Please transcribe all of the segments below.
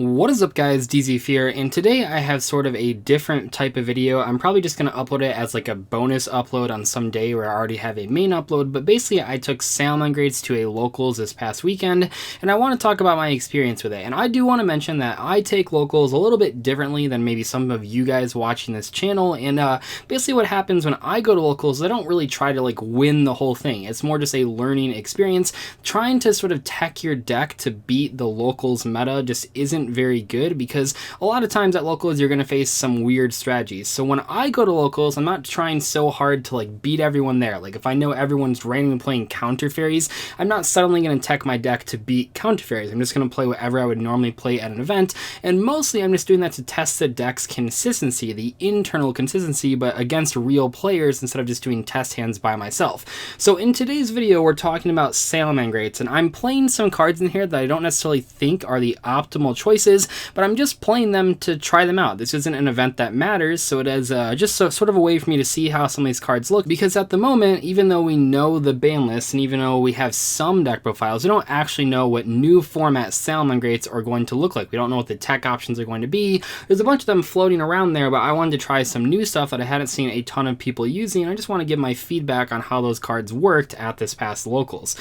What is up, guys? Dzeeff here, and today I have sort of a different type of video. I'm probably just going to upload it as like a bonus upload on some day where I already have a main upload, but basically I took Salamangreats to a locals this past weekend, and I want to talk about my experience with it. And I do want to mention that I take locals a little bit differently than maybe some of you guys watching this channel, and basically what happens when I go to locals, I don't really try to like win the whole thing. It's more just a learning experience. Trying to sort of tech your deck to beat the locals meta just isn't very good, because a lot of times at locals you're going to face some weird strategies. So when I go to locals, I'm not trying so hard to like beat everyone there. Like if I know everyone's randomly playing counter fairies, I'm not suddenly going to tech my deck to beat counter fairies. I'm just going to play whatever I would normally play at an event, and mostly I'm just doing that to test the deck's consistency, the internal consistency, but against real players instead of just doing test hands by myself. So in today's video we're talking about Salamangreats, and I'm playing some cards in here that I don't necessarily think are the optimal choices, but I'm just playing them to try them out. This isn't an event that matters, so it is just sort of a way for me to see how some of these cards look, because at the moment, even though we know the ban list, and even though we have some deck profiles, we don't actually know what new format Salamangreats are going to look like. We don't know what the tech options are going to be. There's a bunch of them floating around there, but I wanted to try some new stuff that I hadn't seen a ton of people using, and I just want to give my feedback on how those cards worked at this past locals.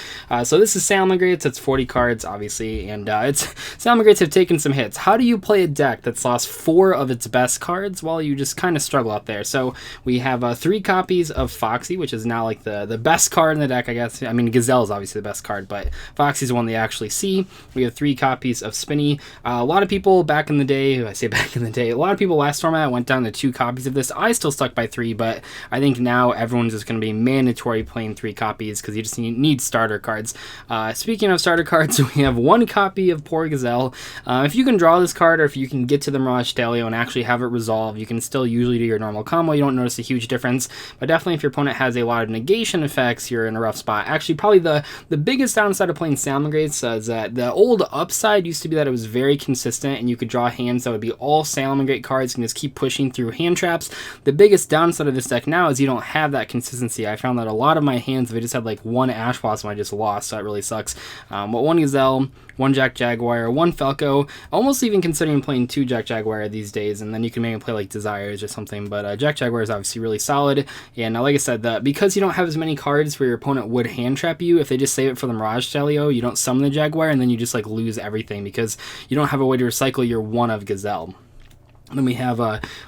So this is Salamangreats. It's 40 cards, obviously, and Salamangreats have taken some hits. How do you play a deck that's lost 4 of its best cards? Well, you just kind of struggle out there. So we have 3 copies of Foxy, which is now like the best card in the deck, I guess. I mean, Gazelle is obviously the best card, but Foxy's the one they actually see. We have 3 copies of Spinny. A lot of people back in the day, I say back in the day, a lot of people last format went down to 2 copies of this. I still stuck by 3, but I think now everyone's just going to be mandatory playing 3 copies because you just need starter cards. Speaking of starter cards, we have 1 copy of Poor Gazelle. If you can draw this card, or if you can get to the Mirage Stalio and actually have it resolve, you can still usually do your normal combo. You don't notice a huge difference, but definitely if your opponent has a lot of negation effects, you're in a rough spot. Actually, probably the biggest downside of playing Salamangreats is that the old upside used to be that it was very consistent and you could draw hands that would be all Salamangreat cards and just keep pushing through hand traps. The biggest downside of this deck now is you don't have that consistency. I found that a lot of my hands, if I just had like 1 Ash Blossom, I just lost, so that really sucks. But 1 Gazelle, 1 Jack Jaguar, 1 Falco, almost even considering playing 2 Jack Jaguar these days, and then you can maybe play like Desires or something, but Jack Jaguar is obviously really solid. And like I said, because you don't have as many cards where your opponent would hand trap you, if they just save it for the Mirage Stalio, you don't summon the Jaguar, and then you just like lose everything because you don't have a way to recycle your 1 of Gazelle. Then we have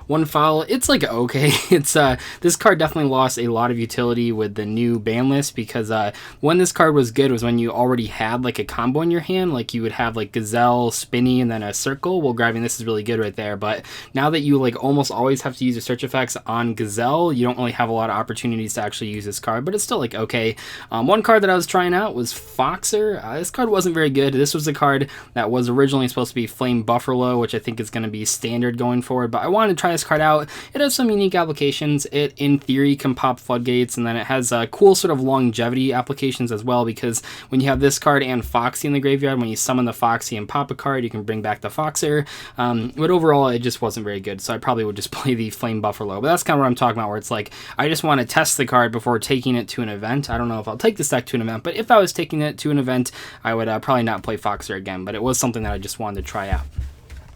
1 Foul. It's like okay. It's this card definitely lost a lot of utility with the new ban list, because when this card was good was when you already had like a combo in your hand. Like you would have like Gazelle, Spinny, and then a Circle. Well, grabbing this is really good right there. But now that you like almost always have to use your search effects on Gazelle, you don't really have a lot of opportunities to actually use this card. But it's still like okay. 1 card that I was trying out was Foxer. This card wasn't very good. This was the card that was originally supposed to be Flame Buffalo, which I think is going to be standard going forward, but I wanted to try this card out. It has some unique applications. It in theory can pop floodgates, and then it has cool sort of longevity applications as well, because when you have this card and Foxy in the graveyard, when you summon the Foxy and pop a card, you can bring back the Foxer. But overall it just wasn't very good, so I probably would just play the Flame Buffalo. But that's kind of what I'm talking about, where it's like I just want to test the card before taking it to an event. I don't know if I'll take this deck to an event, but if I was taking it to an event, I would probably not play Foxer again, but it was something that I just wanted to try out.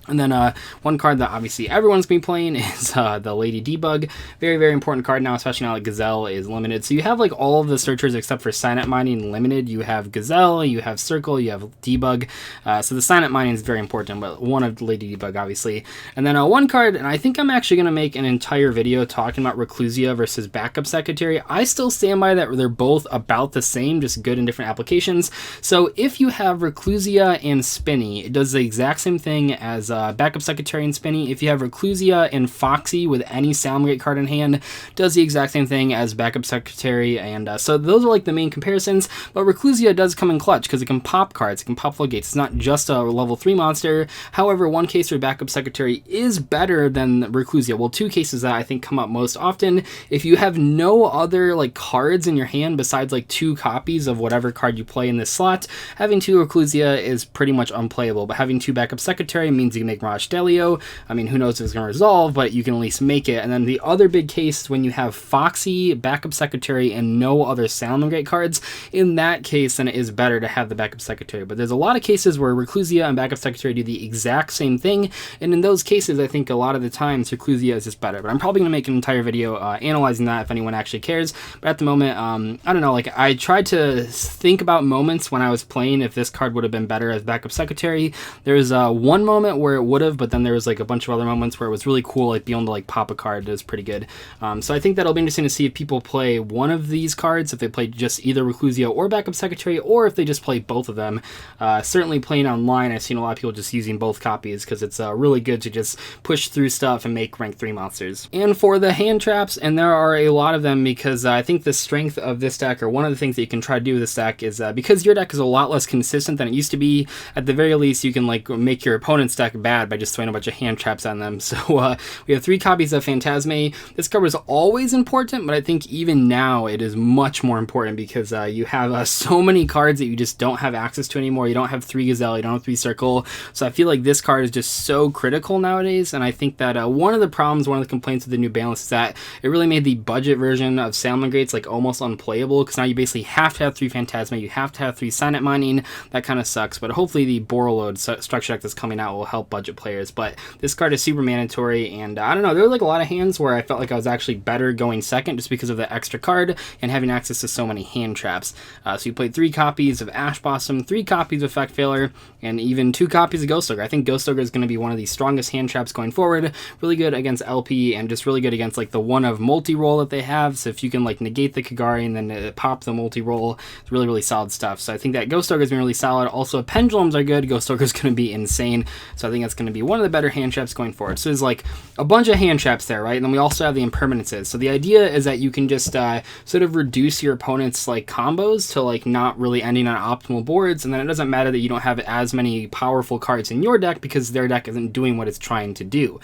And then 1 card that obviously everyone's been playing is the Lady Debug. Very, very important card now, especially now that Gazelle is limited. So you have like all of the searchers except for Signet Mining limited. You have Gazelle, you have Circle, you have Debug. So the Signet Mining is very important, but one of Lady Debug, obviously. And then 1 card, and I think I'm actually going to make an entire video talking about Reclusia versus Backup Secretary. I still stand by that they're both about the same, just good in different applications. So if you have Reclusia and Spinny, it does the exact same thing as Backup Secretary and Spinny. If you have Reclusia and Foxy with any Salamangreat card in hand, does the exact same thing as Backup Secretary, and so those are like the main comparisons. But Reclusia does come in clutch because it can pop cards, it can pop floodgates. It's not just a level 3 monster. However, 1 case where Backup Secretary is better than Reclusia. Well, 2 cases that I think come up most often. If you have no other like cards in your hand besides like 2 copies of whatever card you play in this slot, having 2 Reclusia is pretty much unplayable. But having 2 Backup Secretary means you can make Mirage Stelio. I mean, who knows if it's going to resolve, but you can at least make it. And then the other big case is when you have Foxy, Backup Secretary, and no other Salamangreat cards. In that case, then it is better to have the Backup Secretary. But there's a lot of cases where Reclusia and Backup Secretary do the exact same thing, and in those cases, I think a lot of the times Reclusia is just better. But I'm probably going to make an entire video analyzing that if anyone actually cares. But at the moment, I don't know, like I tried to think about moments when I was playing if this card would have been better as Backup Secretary. There was one moment where it would have, but then there was like a bunch of other moments where it was really cool, like being able to like pop a card. It was pretty good. So I think that'll be interesting to see if people play one of these cards, if they play just either Reclusia or Backup Secretary, or if they just play both of them. Certainly playing online, I've seen a lot of people just using both copies because it's really good to just push through stuff and make rank 3 monsters. And for the hand traps, and there are a lot of them, because I think the strength of this deck, or one of the things that you can try to do with this deck, is because your deck is a lot less consistent than it used to be. At the very least, you can like make your opponent's deck bad by just throwing a bunch of hand traps on them. So we have 3 copies of Phantasme. This card was always important, but I think even now it is much more important because you have so many cards that you just don't have access to anymore. You don't have 3 Gazelle, you don't have 3 Circle. So I feel like this card is just so critical nowadays, and I think that one of the problems, one of the complaints with the new balance is that it really made the budget version of Salamangreats like almost unplayable, because now you basically have to have 3 Phantasma, you have to have 3 Signet Mining. That kind of sucks, but hopefully the Borreload structure deck that's coming out will help budget players. But this card is super mandatory, and I don't know, there were like a lot of hands where I felt like I was actually better going second just because of the extra card and having access to so many hand traps. So you played 3 copies of Ash Blossom, 3 copies of Effect Failure, and even 2 copies of Ghost Ogre. I think Ghost Ogre is going to be one of the strongest hand traps going forward. Really good against LP, and just really good against like the one of multi-roll that they have. So if you can like negate the Kagari and then pop the multi-roll, it's really, really solid stuff. So I think that Ghost Ogre has been really solid. Also, Pendulums are good. Ghost Ogre is going to be insane. So I think that's going to be one of the better hand traps going forward. So there's like a bunch of hand traps there, right? And then we also have the impermanences. So the idea is that you can just sort of reduce your opponent's like combos to like not really ending on optimal boards, and then it doesn't matter that you don't have as many powerful cards in your deck because their deck isn't doing what it's trying to do.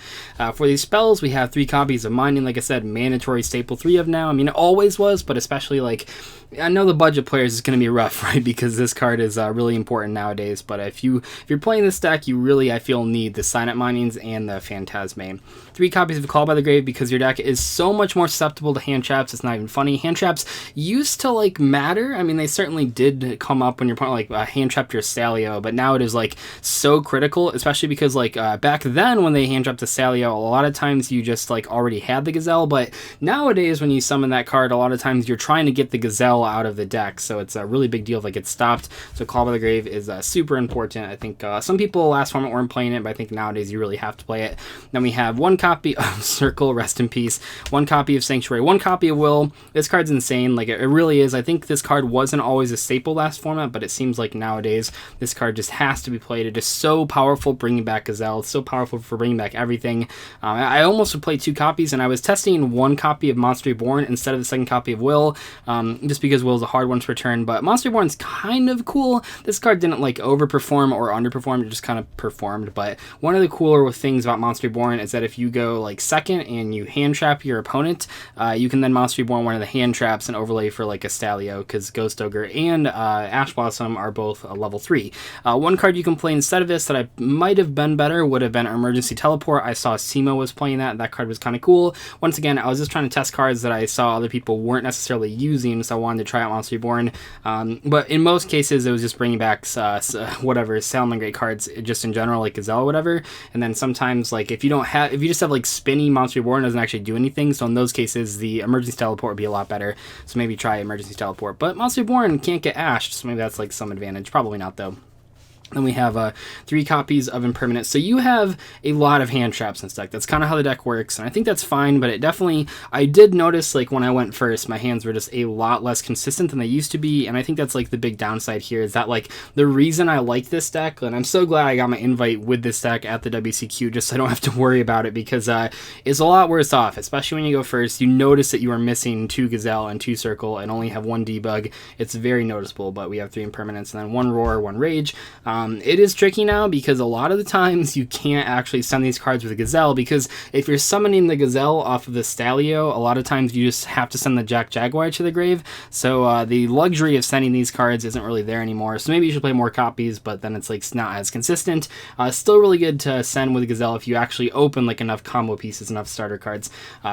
For these spells, we have 3 copies of Mining, like I said, mandatory staple 3 of now. I mean, it always was, but especially like, I know the budget players is going to be rough, right? Because this card is really important nowadays. But if you're playing this deck, you really, I feel, need the Signet Minings and the Phantasme. 3 copies of Call by the Grave, because your deck is so much more susceptible to hand traps. It's not even funny. Hand traps used to like matter. I mean, they certainly did come up when you're playing like hand trapped your Stalio, but now it is like so critical, especially because like back then when they hand trapped the Stalio, a lot of times you just like already had the Gazelle, but nowadays when you summon that card, a lot of times you're trying to get the Gazelle out of the deck, so it's a really big deal if it gets stopped. So Call by the Grave is super important. I think some people last format weren't playing it, but I think nowadays you really have to play it. Then we have 1 copy of Circle, rest in peace, 1 copy of Sanctuary, 1 copy of Will. This card's insane, like it really is. I think this card wasn't always a staple last format, but it seems like nowadays this card just has to be played. It is so powerful bringing back Gazelle. It's so powerful for bringing back everything. I almost would play 2 copies, and I was testing 1 copy of Monster Reborn instead of the 2nd copy of Will, just because Will is a hard one to return, but Monster Reborn's kind of cool. This card didn't like overperform or underperform, it just kind of performed. But one of the cooler things about Monster Reborn is that if you go like second and you hand trap your opponent, you can then Monster Reborn one of the hand traps and overlay for like a Stalio, because Ghost Ogre and Ash Blossom are both level 3. 1 card you can play instead of this that I might have been better would have been Emergency Teleport. I saw Simo was playing that. That card was kind of cool. Once again, I was just trying to test cards that I saw other people weren't necessarily using, so I wanted to try out Monster Reborn. But in most cases, it was just bringing back whatever Salamangreat cards just in general, like Gazelle or whatever. And then sometimes, like if you just have like spinny Monster Reborn, doesn't actually do anything. So in those cases, the Emergency Teleport would be a lot better. So maybe try Emergency Teleport. But Monster Reborn can't get ashed, so maybe that's like some advantage. Probably not though. Then we have 3 copies of Impermanence. So you have a lot of hand traps in this deck. That's kind of how the deck works, and I think that's fine, but it definitely, I did notice, like, when I went first, my hands were just a lot less consistent than they used to be, and I think that's, like, the big downside here, is that, like, the reason I like this deck, and I'm so glad I got my invite with this deck at the WCQ, just so I don't have to worry about it, because it's a lot worse off, especially when you go first. You notice that you are missing 2 Gazelle and 2 Circle, and only have 1 Debug. It's very noticeable, but we have 3 Impermanence, and then 1 Roar, 1 Rage. It is tricky now because a lot of the times you can't actually send these cards with a Gazelle, because if you're summoning the Gazelle off of the Stalio, a lot of times you just have to send the Jack Jaguar to the grave. So the luxury of sending these cards isn't really there anymore. So maybe you should play more copies, but then it's like not as consistent. Still really good to send with a Gazelle if you actually open like enough combo pieces, enough starter cards.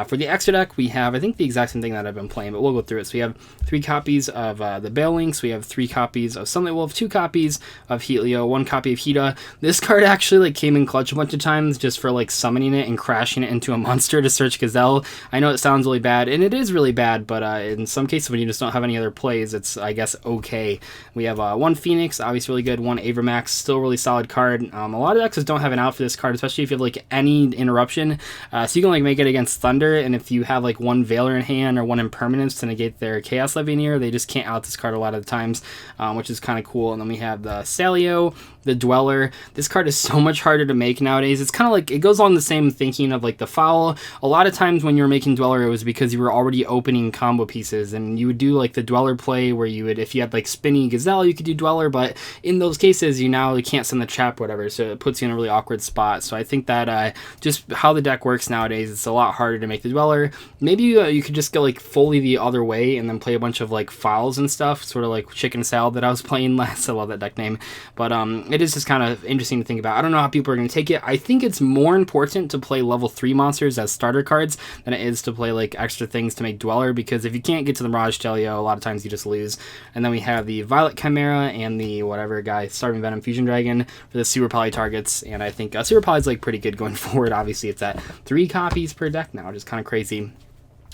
For the extra deck, we have, I think, the exact same thing that I've been playing, but we'll go through it. So we have 3 copies of the Bale Links, we have 3 copies of Sunlight Wolf, 2 copies of Heatleo, 1 copy of Hita. This card actually like came in clutch a bunch of times just for like summoning it and crashing it into a monster to search Gazelle. I know it sounds really bad, and it is really bad, but in some cases when you just don't have any other plays, it's, I guess, okay. We have 1 Phoenix, obviously really good, 1 Avermax, still really solid card. A lot of decks don't have an out for this card, especially if you have like any interruption. So you can like make it against Thunder, and if you have like 1 Veiler in hand or 1 Impermanence to negate their Chaos Levianeer, they just can't out this card a lot of the times, which is kind of cool. And then we have the Stalio, the Dweller. This card is so much harder to make nowadays. It's kind of like, it goes along the same thinking of like the Foul. A lot of times when you were making Dweller, it was because you were already opening combo pieces, and you would do like the Dweller play where you would, if you had like Spinny Gazelle, you could do Dweller, but in those cases you can't send the trap or whatever, so it puts you in a really awkward spot. So I think that just how the deck works nowadays, it's a lot harder to make the Dweller. Maybe you could just go like fully the other way and then play a bunch of like Fouls and stuff, sort of like Chicken Salad that I was playing last. I love that deck name, but it is just kind of interesting to think about. I don't know how people are going to take it. I think it's more important to play level 3 monsters as starter cards than it is to play like extra things to make Dweller, because if you can't get to the Mirage Stalio, a lot of times you just lose. And then we have the Violet Chimera and the whatever guy, Starving Venom Fusion Dragon for the Super Poly targets, and I think Super Poly is like pretty good going forward. Obviously it's at 3 copies per deck now, which is kind of crazy.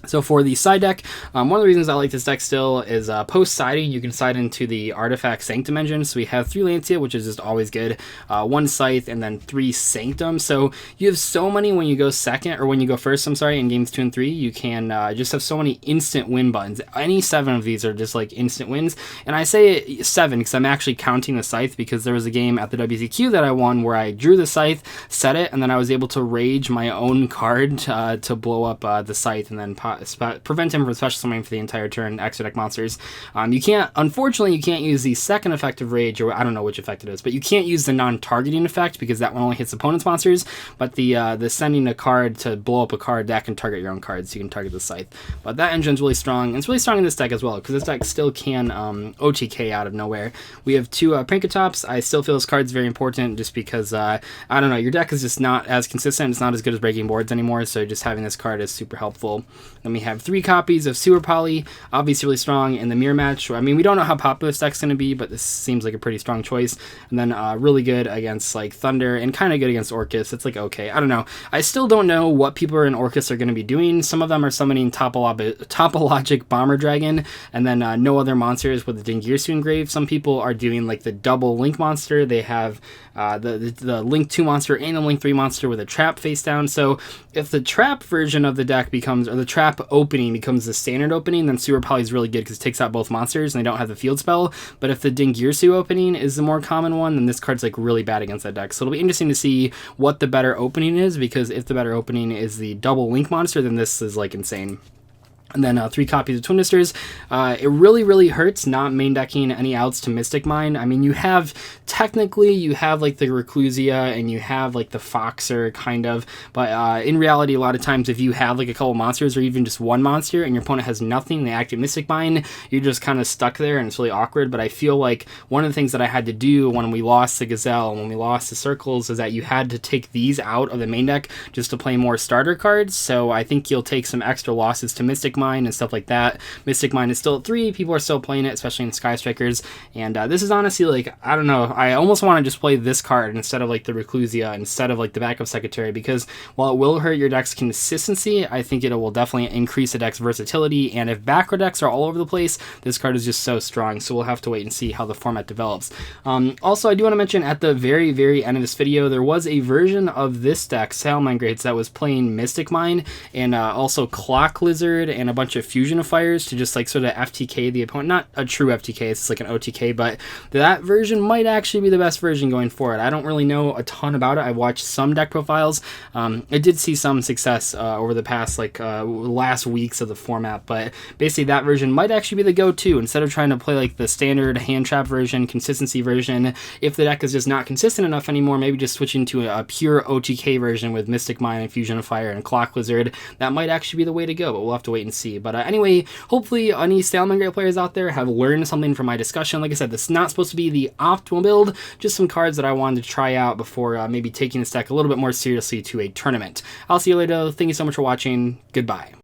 So for the side deck, one of the reasons I like this deck still is post-siding, you can side into the Artifact Sanctum engine. So we have 3 Lancia, which is just always good, 1 Scythe, and then 3 Sanctum. So you have so many when you go second, or when you go first, I'm sorry, in games 2 and 3, you can just have so many instant win buttons. Any 7 of these are just like instant wins. And I say 7 because I'm actually counting the Scythe, because there was a game at the WCQ that I won where I drew the Scythe, set it, and then I was able to rage my own card to blow up the Scythe, and then prevent him from special summoning for the entire turn extra deck monsters. Unfortunately, you can't use the second effect of Rage, or I don't know which effect it is, but you can't use the non-targeting effect because that one only hits opponent's monsters. But the sending a card to blow up a card, that can target your own cards, so you can target the Scythe. But that engine's really strong, and it's really strong in this deck as well, because this deck still can OTK out of nowhere. We have 2 Prankatops. I still feel this card's very important just because, I don't know, your deck is just not as consistent. It's not as good as breaking boards anymore, so just having this card is super helpful. Then we have 3 copies of Super Poly, obviously really strong in the mirror match. I mean, we don't know how popular this deck's going to be, but this seems like a pretty strong choice. And then really good against like Thunder, and kind of good against Orcus. It's like, okay, I don't know. I still don't know what people in Orcus are going to be doing. Some of them are summoning Topologic Bomber Dragon, and then no other monsters with the Dingirsu engraved. Some people are doing like the double Link monster. They have the Link 2 monster and the Link 3 monster with a trap face down. So if the trap version of the deck becomes, or the trap opening becomes the standard opening, then Super Poly is really good because it takes out both monsters and they don't have the field spell. But if the Dingirsu opening is the more common one, then this card's like really bad against that deck. So it'll be interesting to see what the better opening is, because if the better opening is the double Link monster, then this is like insane. And then 3 copies of Twin Misters. It really hurts not main decking any outs to Mystic Mine. I mean, you have like the Reclusia and you have like the Foxer kind of, but in reality, a lot of times if you have like a couple monsters or even just 1 monster and your opponent has nothing, they activate Mystic Mine, you're just kind of stuck there and it's really awkward. But I feel like one of the things that I had to do when we lost the Gazelle, when we lost the Circles, is that you had to take these out of the main deck just to play more starter cards. So I think you'll take some extra losses to Mystic Mine and stuff like that. Mystic Mine is still at 3. People are still playing it, especially in Sky Strikers. And this is honestly like, I don't know, I almost want to just play this card instead of like the Reclusia, instead of like the Backup Secretary, because while it will hurt your deck's consistency, I think it will definitely increase the deck's versatility. And if backer decks are all over the place, this card is just so strong. So we'll have to wait and see how the format develops. Also, I do want to mention at the very end of this video, there was a version of this deck, Salamangreats, that was playing Mystic Mine and also Clock Lizard and and a bunch of Fusion of Fires to just like sort of FTK the opponent. Not a true FTK, it's like an OTK, but that version might actually be the best version going forward. I don't really know a ton about it. I watched some deck profiles. I did see some success over the past last weeks of the format, but basically that version might actually be the go-to instead of trying to play like the standard hand trap version, consistency version. If the deck is just not consistent enough anymore, maybe just switching to a pure OTK version with Mystic Mine and Fusion of Fire and Clock Wizard. That might actually be the way to go, but we'll have to wait and see. But anyway, hopefully any Salamangreat players out there have learned something from my discussion. Like I said, this is not supposed to be the optimal build, just some cards that I wanted to try out before maybe taking this deck a little bit more seriously to a tournament. I'll see you later. Thank you so much for watching. Goodbye.